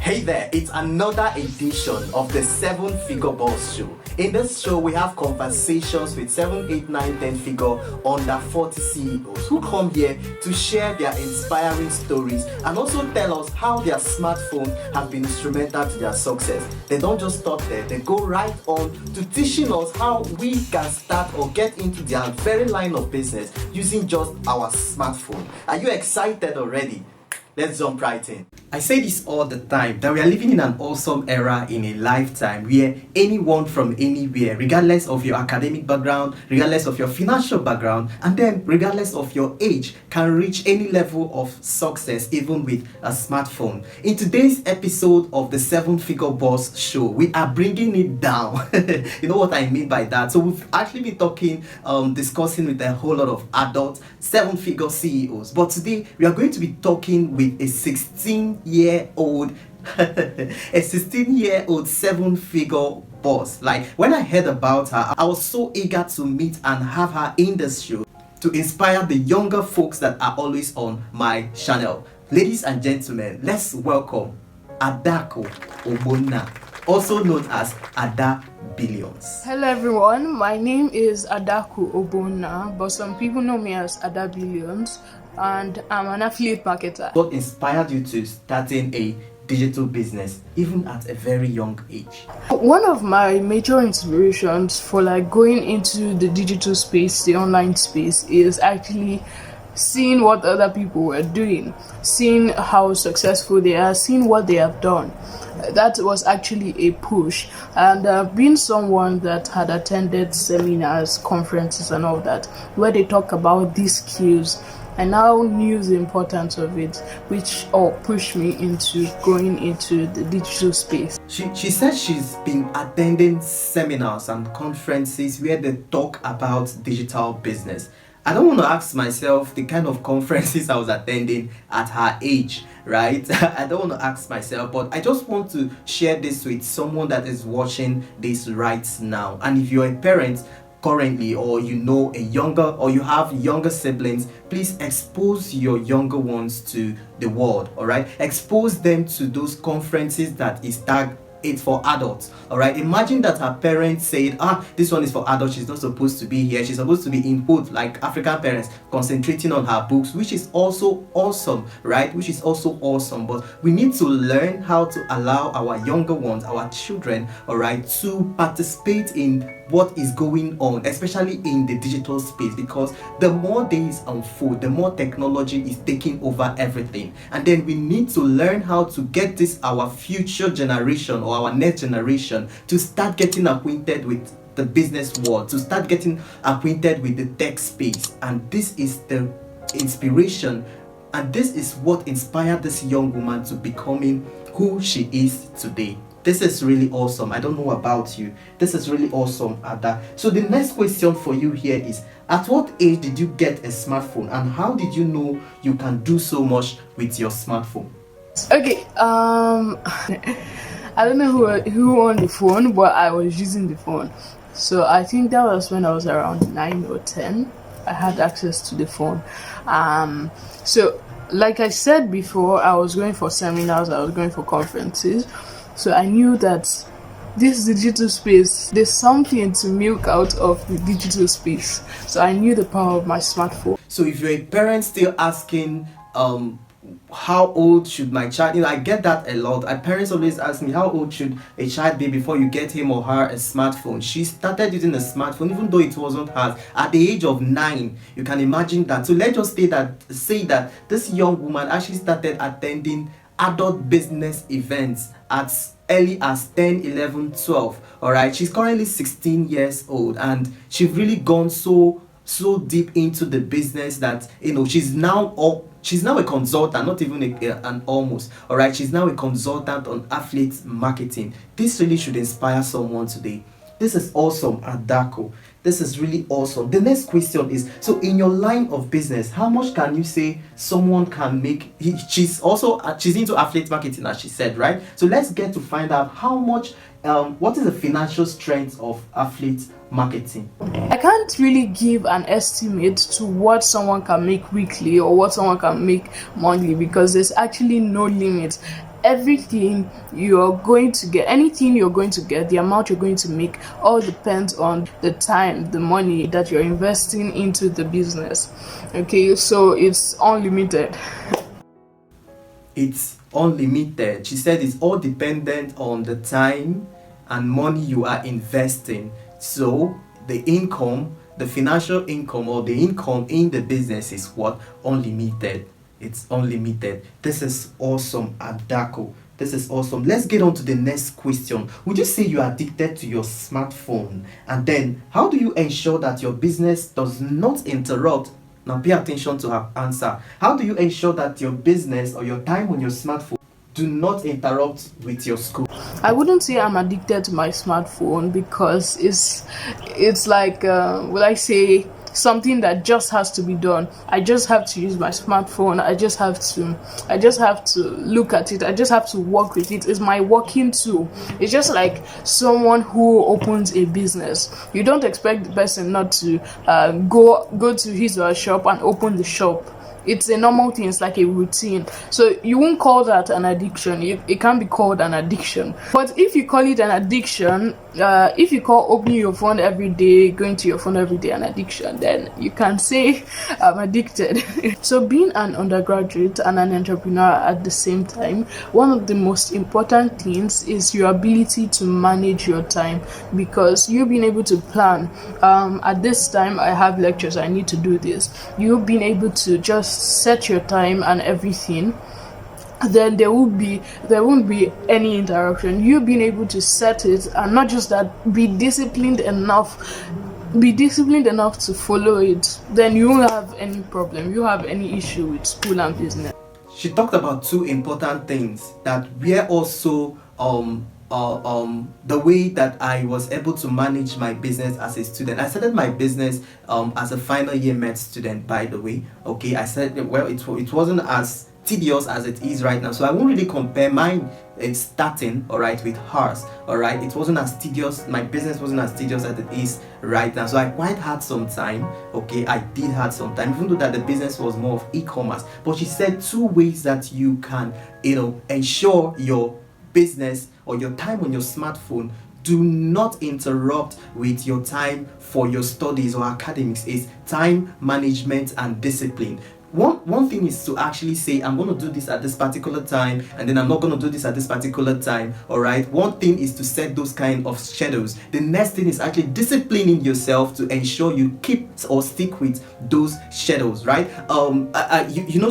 Hey there, it's another edition of the 7-Figure Boss Show. In this show, we have conversations with 7, 8, 9, 10 figure under 40 CEOs who come here to share their inspiring stories and also tell us how their smartphones have been instrumental to their success. They don't just stop there, they go right on to teaching us how we can start or get into their very line of business using just our smartphone. Are you excited already? Let's jump right in. I say this all the time, that we are living in an awesome era in a lifetime where anyone from anywhere, regardless of your academic background, regardless of your financial background, and then regardless of your age, can reach any level of success even with a smartphone. In today's episode of the 7-Figure Boss Show, we are bringing it down. You know what I mean by that? So we've actually been talking, discussing with a whole lot of adult 7-figure CEOs. But today we are going to be talking with a 16-year-old 7-figure boss. Like, when I heard about her, I was so eager to meet and have her in the show to inspire the younger folks that are always on my channel. Ladies and gentlemen, let's welcome Adaku Ogbonna, also known as Ada Billions. Hello everyone, my name is Adaku Ogbonna, but some people know me as Ada Billions, and I'm an affiliate marketer. What inspired you to starting a digital business even at a very young age? One of my major inspirations for going into the digital space, the online space, is actually seeing what other people were doing, seeing how successful they are, seeing what they have done. That was actually a push, and being someone that had attended seminars, conferences and all that, where they talk about these skills, I now knew the importance of it, which all pushed me into going into the digital space. She says she's been attending seminars and conferences where they talk about digital business. I don't want to ask myself the kind of conferences I was attending at her age, right? I don't want to ask myself, but I just want to share this with someone that is watching this right now. And if you're a parent currently, or you know a younger, or you have younger siblings, please expose your younger ones to the world. All right, expose them to those conferences that is tagged it's for adults. All right, imagine that her parents said, this one is for adults, she's not supposed to be here, she's supposed to be input, like African parents concentrating on her books, which is also awesome, right? Which is also awesome. But we need to learn how to allow our younger ones, our children, all right, to participate in what is going on, especially in the digital space, because the more days unfold, the more technology is taking over everything. And then we need to learn how to get this, our future generation or our next generation, to start getting acquainted with the business world, to start getting acquainted with the tech space. And this is the inspiration, and this is what inspired this young woman to becoming who she is today. This is really awesome. I don't know about you. This is really awesome, Ada. So the next question for you here is, at what age did you get a smartphone, and how did you know you can do so much with your smartphone? Okay, I don't know who owned the phone, but I was using the phone. So I think that was when I was around 9 or 10. I had access to the phone. So like I said before, I was going for seminars, I was going for conferences. So I knew that this digital space, there's something to milk out of the digital space. So I knew the power of my smartphone. So if you're a parent still asking, how old should my child, I get that a lot. Parents always ask me, how old should a child be before you get him or her a smartphone? She started using a smartphone even though it wasn't hers at the age of 9. You can imagine that. So let's just say that this young woman actually started attending adult business events as early as 10, 11, 12. All right, she's currently 16 years old, and she's really gone so deep into the business that she's now a consultant, not even an almost. All right, she's now a consultant on affiliate marketing. This really should inspire someone today. This is awesome, Adaku. This is really awesome. The next question is, so in your line of business, how much can you say someone can make? She's into affiliate marketing, as she said, right? So let's get to find out how much, what is the financial strength of affiliate marketing? I can't really give an estimate to what someone can make weekly or what someone can make monthly, because there's actually no limit. everything you're going to get, anything you're going to get, the amount you're going to make, all depends on the time, the money that you're investing into the business. Okay, so it's unlimited. It's unlimited. She said it's all dependent on the time and money you are investing. So the income, the financial income or the income in the business is what? Unlimited. It's unlimited. This is awesome, Adaku. This is awesome. Let's get on to the next question. Would you say you are addicted to your smartphone? And then, how do you ensure that your business does not interrupt? Now, pay attention to her answer. How do you ensure that your business or your time on your smartphone do not interrupt with your school? I wouldn't say I'm addicted to my smartphone, because it's like will I say, something that just has to be done. I just have to use my smartphone. I just have to look at it. I just have to work with it. It's my working tool. It's just like someone who opens a business. You don't expect the person not to go to his or her shop and open the shop. It's a normal thing. It's like a routine. So you won't call that an addiction. It can't be called an addiction. But if you call it an addiction, if you call opening your phone every day, going to your phone every day an addiction, then you can say I'm addicted. So being an undergraduate and an entrepreneur at the same time, one of the most important things is your ability to manage your time, because you being able to plan, at this time I have lectures, I need to do this. You being able to just set your time and everything, then there won't be any interruption. You being able to set it, and not just that, be disciplined enough to follow it, then you won't have any problem, you won't have any issue with school and business. She talked about two important things that were also the way that I was able to manage my business as a student. I started my business as a final year med student, by the way. Okay, I said, well, it wasn't as tedious as it is right now, so I won't really compare mine starting, all right, with hers. All right, it wasn't as tedious, my business wasn't as tedious as it is right now, so I quite had some time. Okay, I did have some time, even though that the business was more of e-commerce. But she said two ways that you can ensure your business or your time on your smartphone do not interrupt with your time for your studies or academics is time management and discipline. One thing is to actually say, I'm going to do this at this particular time, and then I'm not going to do this at this particular time. All right, one thing is to set those kind of schedules. The next thing is actually disciplining yourself to ensure you keep or stick with those schedules, right?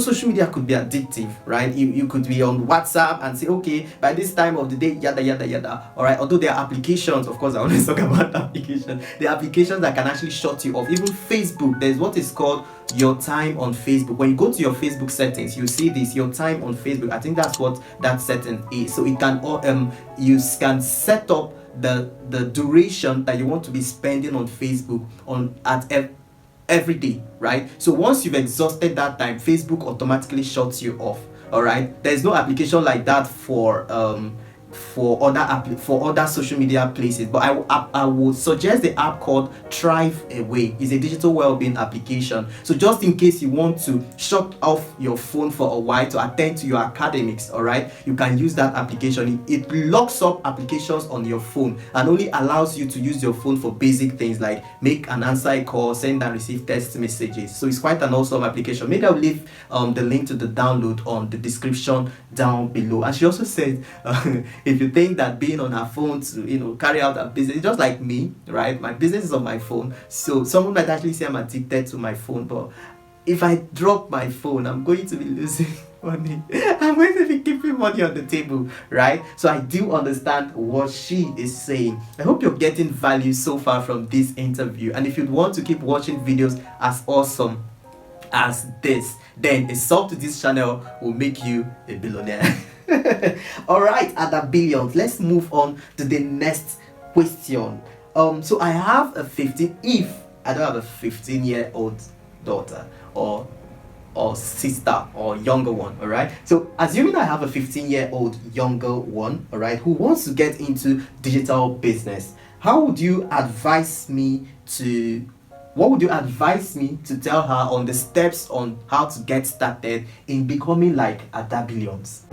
Social media could be addictive, right? You could be on WhatsApp and say, okay, by this time of the day, yada yada yada. All right, although there are applications, of course I always talk about applications. There are applications that can actually shut you off. Even Facebook, there's what is called your time on Facebook. When you go to your Facebook settings, you see this, your time on Facebook. I think that's what that setting is. So it can you can set up the duration that you want to be spending on Facebook every day, right? So once you've exhausted that time, Facebook automatically shuts you off. All right, there's no application like that for other social media places, but I would suggest the app called Thrive Away. It's a digital well-being application. So just in case you want to shut off your phone for a while to attend to your academics, all right, you can use that application. It locks up applications on your phone and only allows you to use your phone for basic things like make and answer a call, send and receive text messages. So it's quite an awesome application. Maybe I'll leave the link to the download on the description down below. And she also said if you think that being on her phone to carry out a business, just like me, right? My business is on my phone, so someone might actually say I'm addicted to my phone. But if I drop my phone, I'm going to be losing money. I'm going to be keeping money on the table, right? So I do understand what she is saying. I hope you're getting value so far from this interview, and if you want to keep watching videos as awesome as this, then a sub to this channel will make you a billionaire. All right, at the billions, let's move on to the next question. So I have if I don't have a 15-year-old daughter or sister or younger one, all right? So assuming I have a 15-year-old younger one, all right, who wants to get into digital business, how would you advise me to what would you advise me to tell her on the steps on how to get started in becoming like Ada Billions?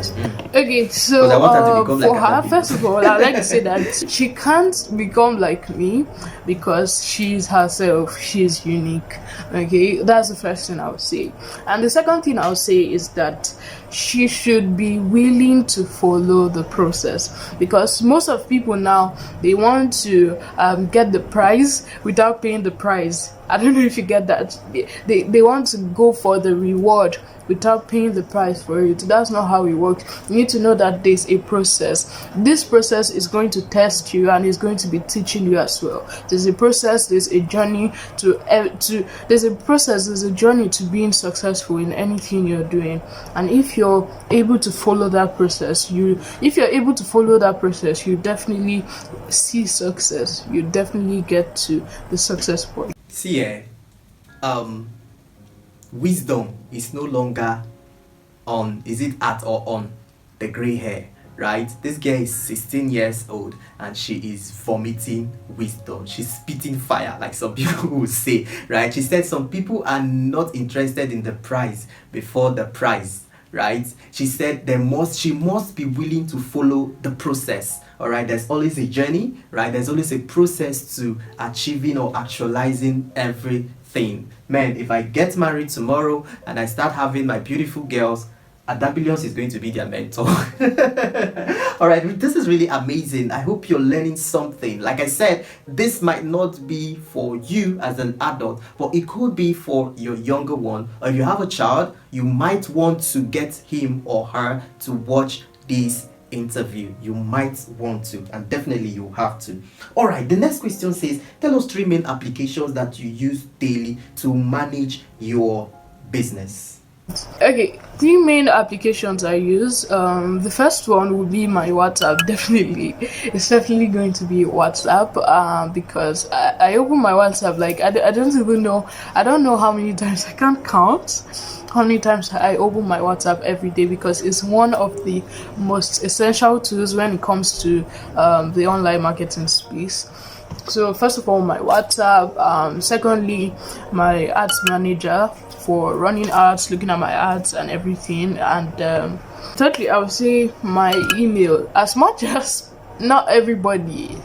Okay, so Because I want her to become for like Ada her, Billions. first of all, I'd like to say that she can't become like me because she's herself, she's unique. Okay, that's the first thing I would say. And the second thing I would say is that she should be willing to follow the process, because most of people now, they want to get the prize without paying the price. I don't know if you get that. They want to go for the reward without paying the price for it. That's not how it works. You need to know that there's a process. This process is going to test you and is going to be teaching you as well. There's a process, there's a journey there's a journey to being successful in anything you're doing. And if you're able to follow that process, you definitely see success. You definitely get to the success point. See, wisdom is no longer on, is it at or on the gray hair, right? This girl is 16 years old and she is vomiting wisdom. She's spitting fire, like some people would say, right? She said some people are not interested in the prize before the prize, right? She said she must be willing to follow the process. All right, there's always a journey, right? There's always a process to achieving or actualizing everything. Man, if I get married tomorrow and I start having my beautiful girls, Ada Billions is going to be their mentor. All right, this is really amazing. I hope you're learning something. Like I said, this might not be for you as an adult, but it could be for your younger one. Or if you have a child, you might want to get him or her to watch this interview. You might want to, and definitely you have to. All right, the next question says, tell us 3 main applications that you use daily to manage your business. Okay, 3 main applications I use. The first one would be my WhatsApp. Definitely, it's definitely going to be WhatsApp. Because I open my WhatsApp, like I don't even know. I don't know how many times, I can't count how many times I open my WhatsApp every day, because it's one of the most essential tools when it comes to the online marketing space. So first of all, my WhatsApp. Secondly, my ads manager for running ads, looking at my ads and everything. And thirdly, I would say my email. As much as not everybody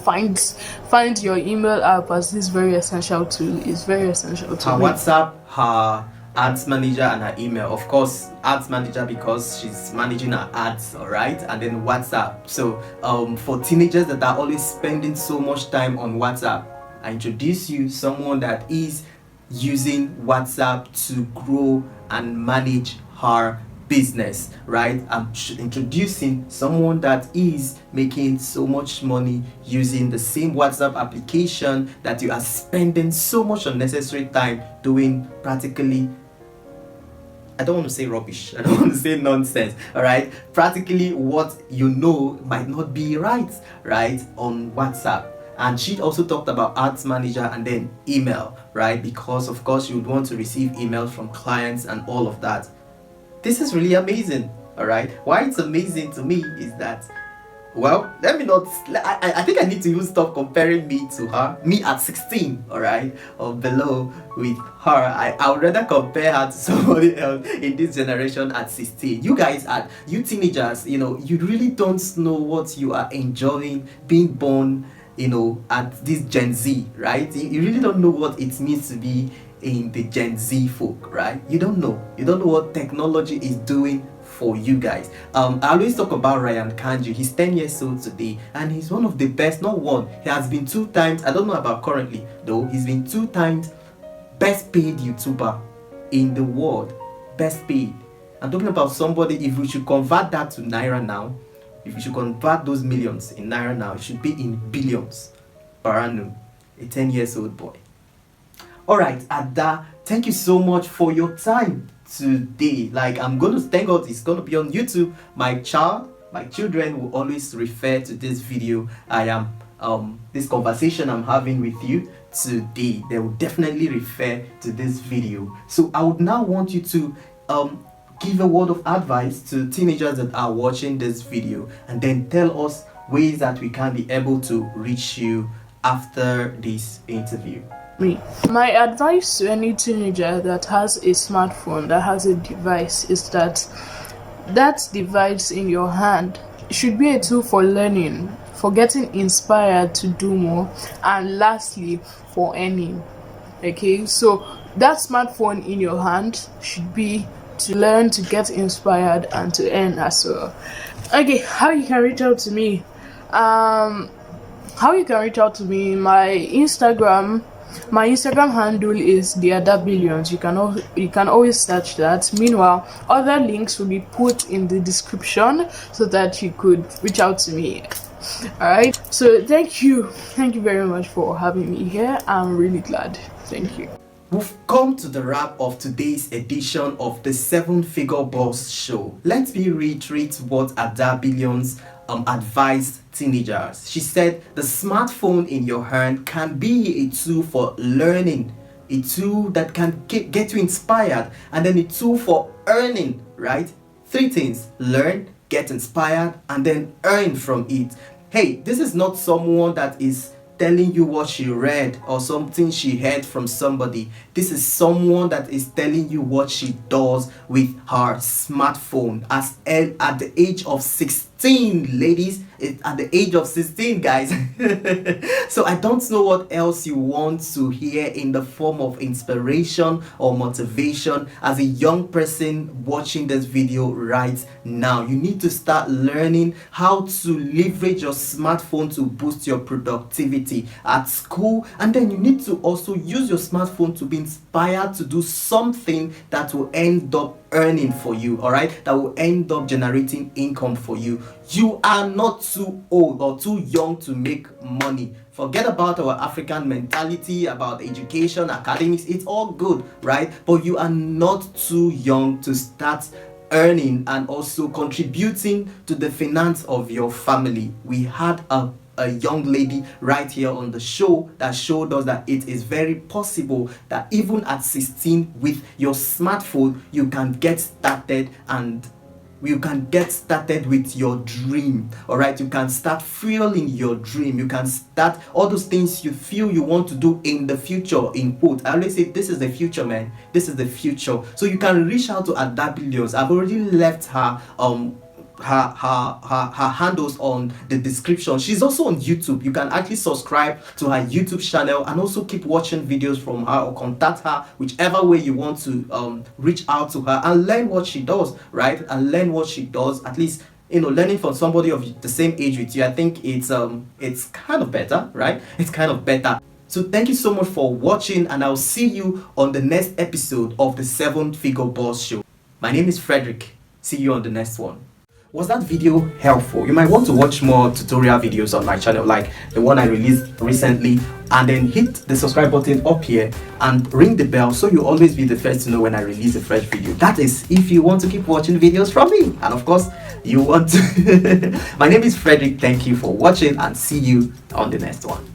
finds your email app as this very essential tool, is very essential to her me. WhatsApp, her ads manager, and her email. Of course, ads manager because she's managing her ads, all right, and then WhatsApp. So for teenagers that are always spending so much time on WhatsApp, I introduce you someone that is using WhatsApp to grow and manage her business, right? I'm introducing someone that is making so much money using the same WhatsApp application that you are spending so much unnecessary time doing practically. I don't want to say rubbish, I don't want to say nonsense, all right? Practically what you know might not be right on WhatsApp. And she also talked about ads manager and then email, right? Because of course you would want to receive emails from clients and all of that. This is really amazing, all right? Why it's amazing to me is that, well, let me not, I think I need to even stop comparing me to her, me at 16, all right, or below with her. I would rather compare her to somebody else in this generation at 16. You guys, you teenagers, you know, you really don't know what you are enjoying being born, you know, at this Gen Z, right? You really don't know what it means to be in the Gen Z folk, right? You don't know what technology is doing for you guys. I always talk about Ryan Kanji. He's 10 years old today and he's one of the best, not one, he has been 2 times, I don't know about currently though, he's been 2 times best paid YouTuber in the world. Best paid. I'm talking about somebody, if we should convert that to Naira now, if you should convert those millions in Naira now, it should be in billions per annum. A 10 years old boy. Alright, Ada, thank you so much for your time today. Like, I'm going to thank God it's going to be on YouTube. My children will always refer to this video. This conversation I'm having with you today, they will definitely refer to this video. So I would now want you to give a word of advice to teenagers that are watching this video, and then tell us ways that we can be able to reach you after this interview. me. My advice to any teenager that has a smartphone, that has a device, is that that device in your hand should be a tool for learning, for getting inspired to do more, and lastly, for earning. Okay, so that smartphone in your hand should be to learn, to get inspired, and to earn as well. Okay, how you can reach out to me? How you can reach out to me? My Instagram handle is the Ada Billions. You can always search that. Meanwhile, other links will be put in the description so that you could reach out to me. Alright. So thank you very much for having me here. I'm really glad. Thank you. We've come to the wrap of today's edition of the 7-Figure Boss Show. Let me reiterate what Ada Billions advised teenagers. She said the smartphone in your hand can be a tool for learning, a tool that can get you inspired, and then a tool for earning, right? 3 things: learn, get inspired, and then earn from it. Hey, this is not someone that is telling you what she read or something she heard from somebody. This is someone that is telling you what she does with her smartphone at the age of 16, ladies. At the age of 16, guys. So I don't know what else you want to hear in the form of inspiration or motivation as a young person watching this video right now. You need to start learning how to leverage your smartphone to boost your productivity at school, and then you need to also use your smartphone to be inspired to do something that will end up earning for you, all right, that will end up generating income for you. You are not too old or too young to make money. Forget about our African mentality about education, academics. It's all good, right? But you are not too young to start earning and also contributing to the finance of your family. We had a young lady right here on the show that showed us that it is very possible that even at 16, with your smartphone, you can get started, and you can get started with your dream. All right, you can start fueling your dream. You can start all those things you feel you want to do in the future. In quote, I always say this is the future, man. This is the future. So you can reach out to Ada Billions. I've already left her her handles on the description. She's also on YouTube. You can actually subscribe to her YouTube channel and also keep watching videos from her, or contact her whichever way you want to reach out to her and learn what she does, right? And learn what she does, at least, you know, learning from somebody of the same age with you. I think it's kind of better, right? It's kind of better. So thank you so much for watching, and I'll see you on the next episode of the 7-Figure Boss Show. My name is Frederick. See you on the next one. Was that video helpful? You might want to watch more tutorial videos on my channel, like the one I released recently, and then hit the subscribe button up here and ring the bell so you'll always be the first to know when I release a fresh video. That is if you want to keep watching videos from me, and of course you want to. My name is Frederick. Thank you for watching, and see you on the next one.